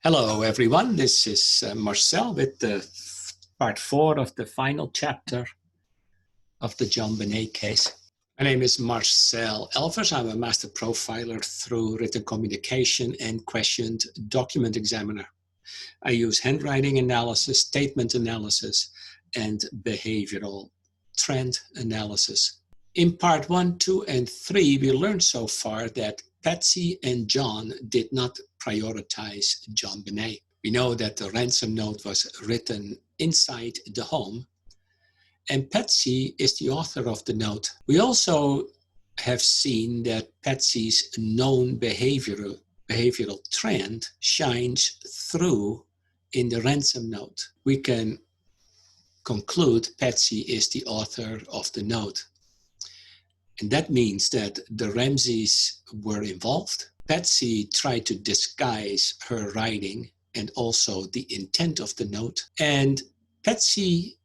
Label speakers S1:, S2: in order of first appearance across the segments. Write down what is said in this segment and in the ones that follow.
S1: Hello, everyone. This is Marcel with the part 4 of the final chapter of the JonBenét case. My name is Marcel Elvers. I'm a master profiler through written communication and questioned document examiner. I use handwriting analysis, statement analysis, and behavioral trend analysis. In part 1, 2, and 3, we learned so far that Patsy and John did not prioritize JonBenét. We know that the ransom note was written inside the home, and Patsy is the author of the note. We also have seen that Patsy's known behavioral trend shines through in the ransom note. We can conclude Patsy is the author of the note. And that means that the Ramseys were involved. Patsy tried to disguise her writing and also the intent of the note. And Patsy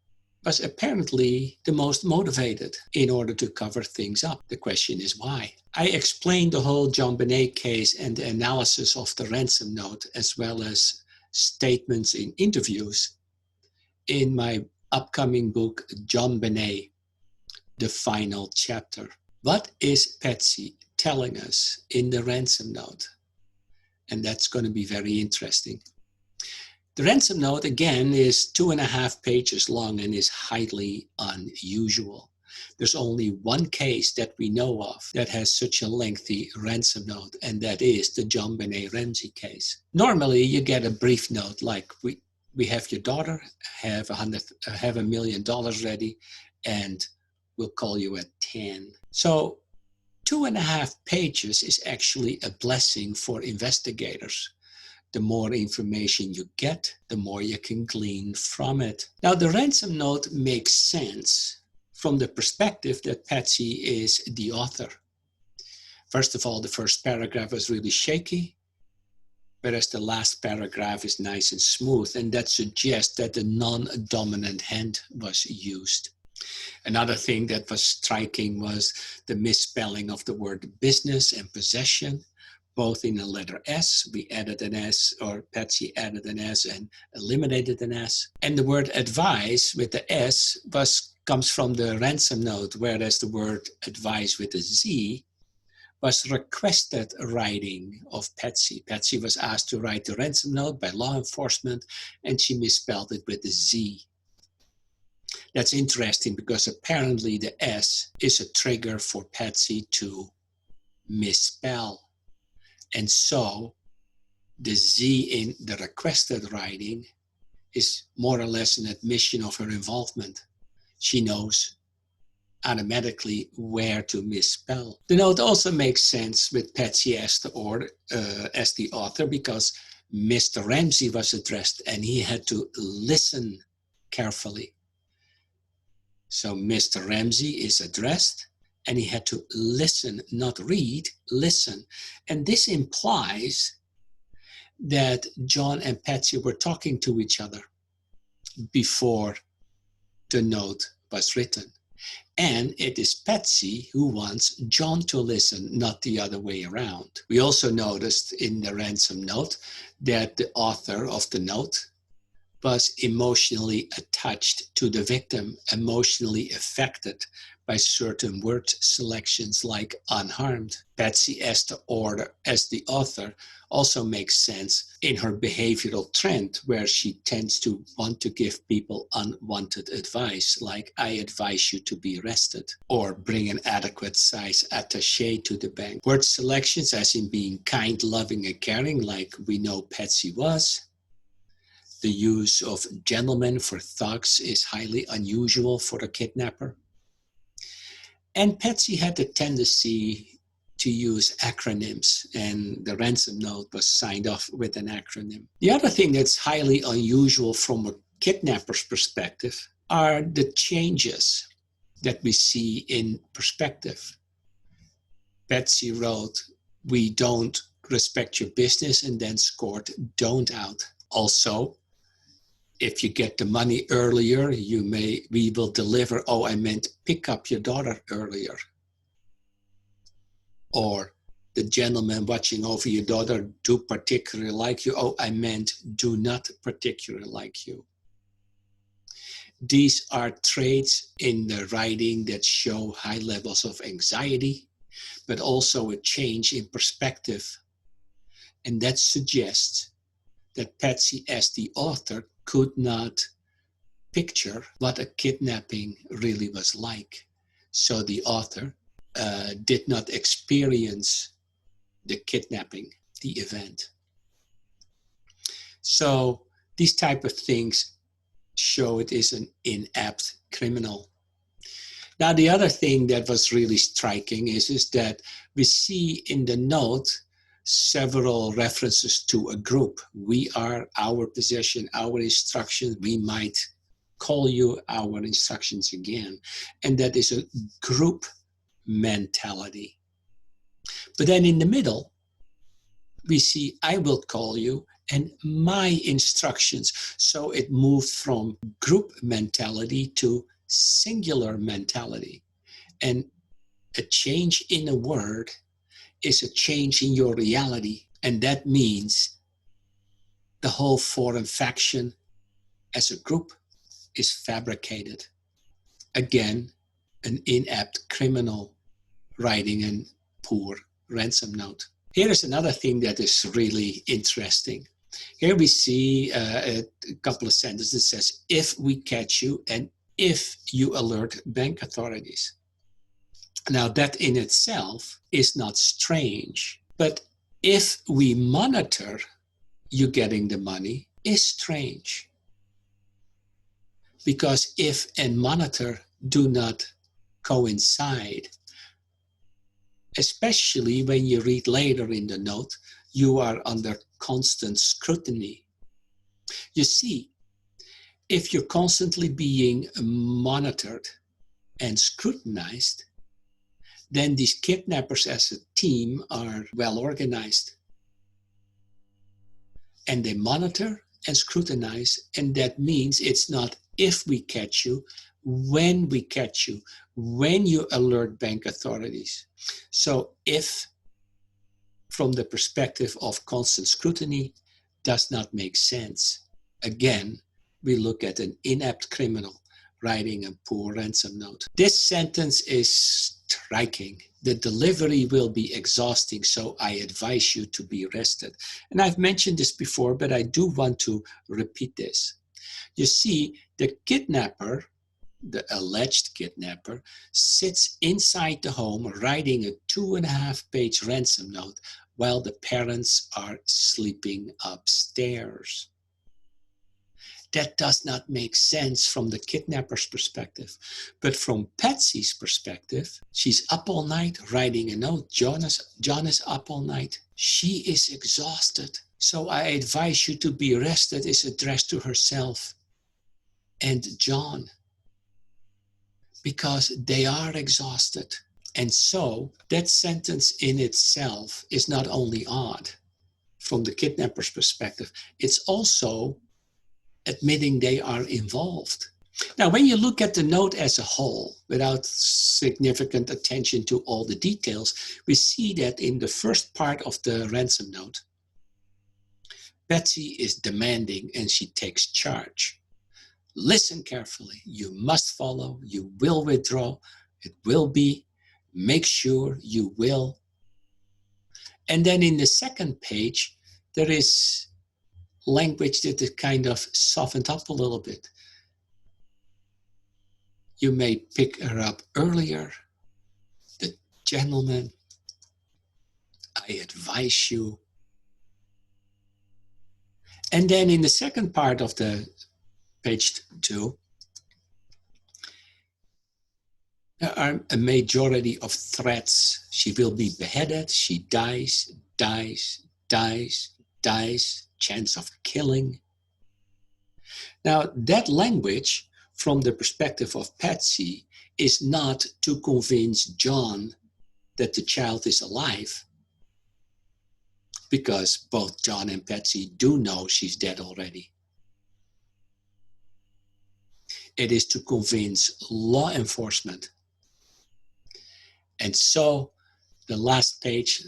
S1: was apparently the most motivated in order to cover things up. The question is why? I explained the whole JonBenét case and the analysis of the ransom note, as well as statements in interviews, in my upcoming book, JonBenét, the final chapter. What is Patsy telling us in the ransom note? And that's going to be very interesting. The ransom note, again, is 2.5 pages long and is highly unusual. There's only one case that we know of that has such a lengthy ransom note, and that is the JonBenét Ramsey case. Normally, you get a brief note like, we have your daughter, have $1 million ready, and we'll call you at 10. So 2.5 pages is actually a blessing for investigators. The more information you get, the more you can glean from it. Now, the ransom note makes sense from the perspective that Patsy is the author. First of all, the first paragraph is really shaky, whereas the last paragraph is nice and smooth, and that suggests that the non-dominant hand was used. Another thing that was striking was the misspelling of the word business and possession, both in the letter S. We added an S, or Patsy added an S and eliminated an S. And the word advice with the S comes from the ransom note, whereas the word advice with a Z was requested writing of Patsy. Patsy was asked to write the ransom note by law enforcement, and she misspelled it with a Z. That's interesting because apparently the S is a trigger for Patsy to misspell. And so the Z in the requested writing is more or less an admission of her involvement. She knows automatically where to misspell. The note also makes sense with Patsy as the author, because Mr. Ramsey was addressed and he had to listen carefully. So Mr. Ramsey is addressed and he had to listen, not read, listen. And this implies that John and Patsy were talking to each other before the note was written. And it is Patsy who wants John to listen, not the other way around. We also noticed in the ransom note that the author of the note was emotionally attached to the victim, emotionally affected by certain word selections like unharmed. Patsy as the author also makes sense in her behavioral trend, where she tends to want to give people unwanted advice, like I advise you to be arrested, or bring an adequate size attaché to the bank. Word selections as in being kind, loving, and caring, like we know Patsy was. The use of gentlemen for thugs is highly unusual for a kidnapper. And Patsy had the tendency to use acronyms, and the ransom note was signed off with an acronym. The other thing that's highly unusual from a kidnapper's perspective are the changes that we see in perspective. Patsy wrote, "We don't respect your business," and then scored "don't" out. Also, if you get the money earlier, we will deliver. Oh, I meant pick up your daughter earlier. Or the gentleman watching over your daughter do particularly like you. Oh, I meant do not particularly like you. These are traits in the writing that show high levels of anxiety, but also a change in perspective. And that suggests that Patsy, as the author, could not picture what a kidnapping really was like. So the author did not experience the kidnapping, the event. So these type of things show it is an inept criminal. Now, the other thing that was really striking is that we see in the note several references to a group. We are, our possession, our instructions. We might call you, our instructions again. And that is a group mentality. But then in the middle, we see I will call you and my instructions. So it moved from group mentality to singular mentality. And a change in a word is a change in your reality. And that means the whole foreign faction as a group is fabricated. Again, an inept criminal writing a poor ransom note. Here is another thing that is really interesting. Here we see a couple of sentences that says, if we catch you and if you alert bank authorities. Now that in itself is not strange, but if we monitor you getting the money is strange. Because if and monitor do not coincide, especially when you read later in the note, you are under constant scrutiny. You see, if you're constantly being monitored and scrutinized, then these kidnappers as a team are well organized. And they monitor and scrutinize, and that means it's not if we catch you, when we catch you, when you alert bank authorities. So if, from the perspective of constant scrutiny, does not make sense. Again, we look at an inept criminal writing a poor ransom note. This sentence is striking. The delivery will be exhausting, so I advise you to be rested. And I've mentioned this before, but I do want to repeat this. You see, the kidnapper, the alleged kidnapper, sits inside the home writing a 2.5-page ransom note while the parents are sleeping upstairs. That does not make sense from the kidnapper's perspective. But from Patsy's perspective, she's up all night writing a note. John is up all night. She is exhausted. So I advise you to be rested is addressed to herself and John, because they are exhausted. And so that sentence in itself is not only odd from the kidnapper's perspective, it's also admitting they are involved. Now, when you look at the note as a whole, without significant attention to all the details, we see that in the first part of the ransom note, Patsy is demanding and she takes charge. Listen carefully. You must follow. You will withdraw. It will be. Make sure you will. And then in the second page, there is language that is kind of softened up a little bit. You may pick her up earlier. The gentleman, I advise you. And then in the second part of the page 2, there are a majority of threats. She will be beheaded. She dies, chance of killing. Now, that language, from the perspective of Patsy, is not to convince John that the child is alive, because both John and Patsy do know she's dead already. It is to convince law enforcement. And so the last page,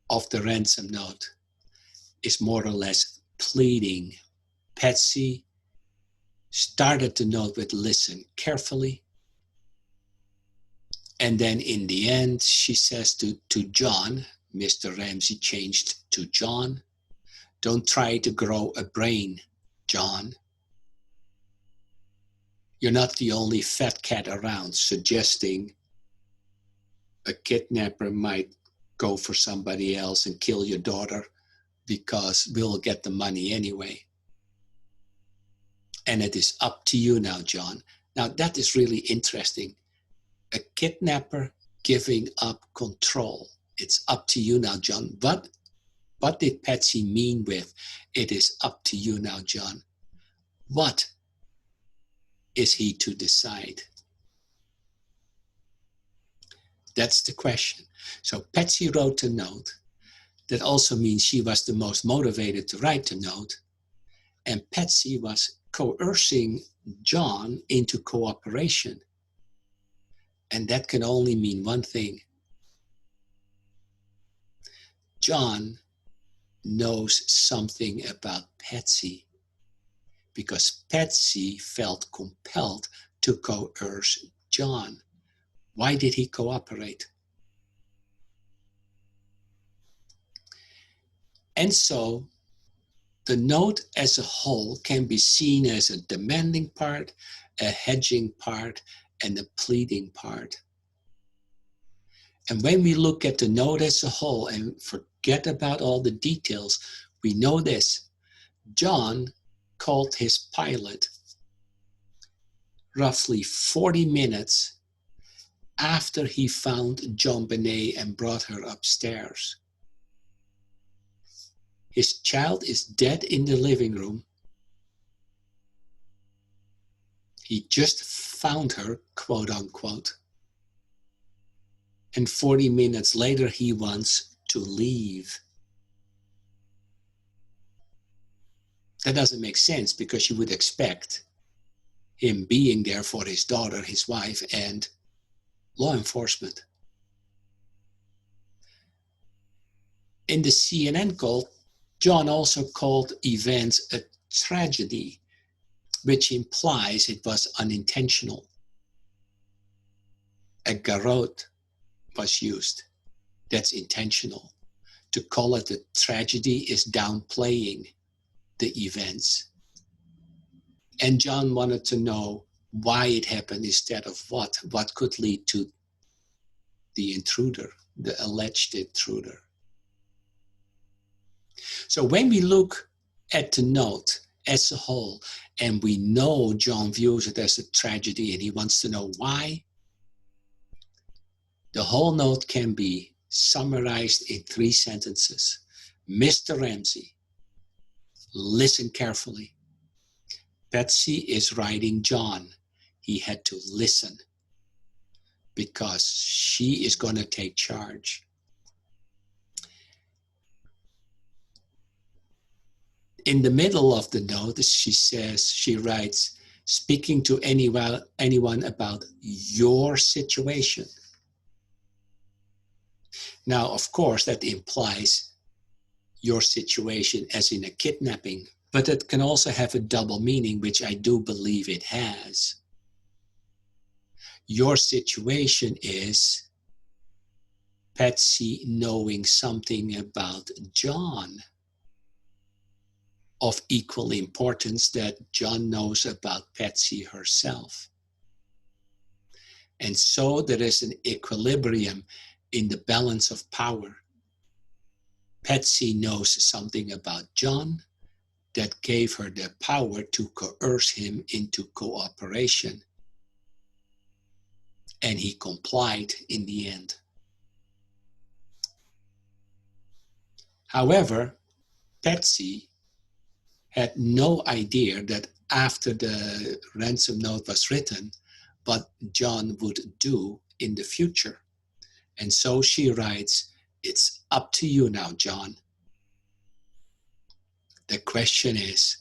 S1: of the ransom note is more or less pleading. Patsy started the note with listen carefully. And then in the end, she says to John, Mr. Ramsey changed to John, don't try to grow a brain, John. You're not the only fat cat around, suggesting a kidnapper might go for somebody else and kill your daughter because we'll get the money anyway. And it is up to you now, John. Now that is really interesting. A kidnapper giving up control. It's up to you now, John. But what did Patsy mean with it is up to you now, John? What is he to decide? That's the question. So Patsy wrote the note. That also means she was the most motivated to write the note. And Patsy was coercing John into cooperation. And that can only mean one thing. John knows something about Patsy because Patsy felt compelled to coerce John. Why did he cooperate? And so the note as a whole can be seen as a demanding part, a hedging part, and a pleading part. And when we look at the note as a whole and forget about all the details, we know this. John called his pilot roughly 40 minutes after he found JonBenét and brought her upstairs. His child is dead in the living room. He just found her, quote unquote. And 40 minutes later, he wants to leave. That doesn't make sense because you would expect him being there for his daughter, his wife, and law enforcement. In the CNN call, John also called events a tragedy, which implies it was unintentional. A garrote was used. That's intentional. To call it a tragedy is downplaying the events. And John wanted to know why it happened instead of what could lead to the intruder, the alleged intruder. So when we look at the note as a whole, and we know John views it as a tragedy and he wants to know why, the whole note can be summarized in 3 sentences. Mr. Ramsey, listen carefully. Patsy is writing John. He had to listen because she is going to take charge. In the middle of the note, she writes, speaking to anyone about your situation. Now, of course, that implies your situation as in a kidnapping, but it can also have a double meaning, which I do believe it has. Your situation is Patsy knowing something about John of equal importance that John knows about Patsy herself. And so there is an equilibrium in the balance of power. Patsy knows something about John that gave her the power to coerce him into cooperation. And he complied in the end. However, Patsy had no idea that after the ransom note was written, what John would do in the future. And so she writes, it's up to you now, John. The question is,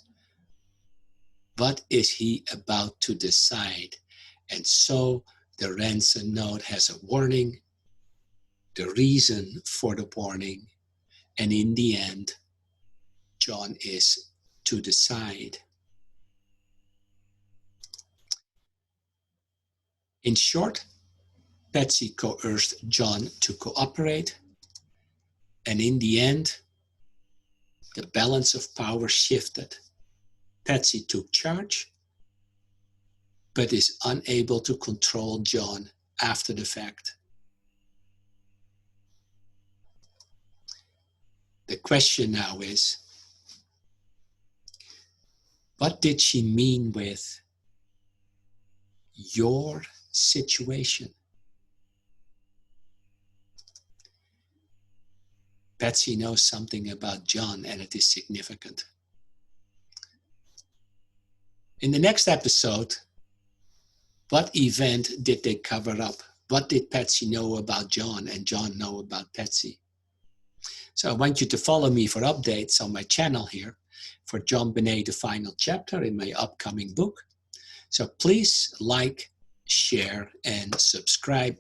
S1: what is he about to decide? And so the ransom note has a warning, the reason for the warning, And in the end, John is to decide. In short, Patsy coerced John to cooperate, and in the end, the balance of power shifted. Patsy took charge, but is unable to control John after the fact. The question now is, what did she mean with your situation? Patsy knows something about John, and it is significant. In the next episode, what event did they cover up? What did Patsy know about John and John know about Patsy? So I want you to follow me for updates on my channel here for JonBenét, the final chapter in my upcoming book. So please like, share, and subscribe.